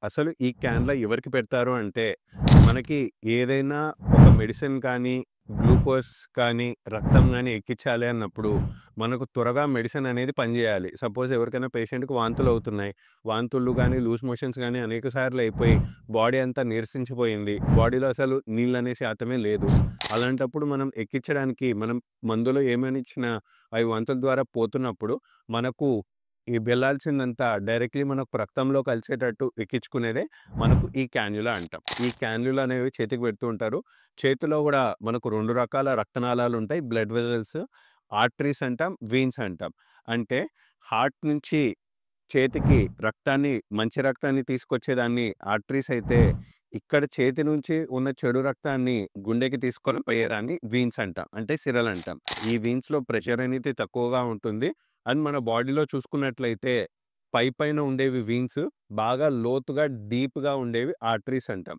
అసలు ఈ క్యాన్‌ల ఎవరికి పెడతారు అంటే, మనకి ఏదైనా ఒక మెడిసిన్ కానీ, గ్లూకోజ్ కానీ, రక్తం గాని ఎక్కించాలి అన్నప్పుడు, మనకు త్వరగా మెడిసిన్ అనేది పనిచేయాలి. సపోజ్ ఎవరికైనా పేషెంట్‌కి వాంతులవుతున్నాయి. వాంతులు గాని, లూజ్ మోషన్స్ గాని అనేక సార్లు అయిపోయి, బాడీ అంతా నీరసించిపోయింది. బాడీలో అసలు నీళ్ళనే శాతమే లేదు. అలాంటప్పుడు మనం ఎక్కించడానికి మనం మందులో ఏమని ఇచ్చినా, అవి వాంతుల ద్వారా పోతున్నప్పుడు, మనకు ఈ వెళ్ళాల్సిందంతా డైరెక్ట్‌లీ మనకు రక్తంలో కలిసేటట్టు ఎక్కించుకునేదే మనకు ఈ క్యాన్యులా అంటాం. ఈ క్యాన్యులా అనేవి చేతికి పెడుతూ ఉంటారు. చేతిలో గూడా మనకు 2 రకాల రక్తనాళాలుంటాయి. బ్లడ్ వెసెల్స్, ఆర్టరీస్ అంటాం, వెయిన్స్ అంటాం. అంటే హార్ట్ నుంచి చేతికి రక్తాన్ని, మంచి రక్తాన్ని తీసుకొచ్చేదాన్ని ఆర్టరీస్ అయితే, ఇక్కడ చేతి నుంచి ఉన్న చెడు రక్తాన్ని గుండెకి తీసుకొని పోయేదాన్ని వీన్స్ అంటాం. అంటే సిరలంటాం. ఈ వీన్స్‌లో ప్రెషర్ అనేది తక్కువగా ఉంటుంది. అండ్ మన బాడీలో చూసుకున్నట్లయితే పైపైన ఉండేవి వీన్స్, బాగా లోతుగా డీప్‌గా ఉండేవి ఆర్టరీస్ అంటాం.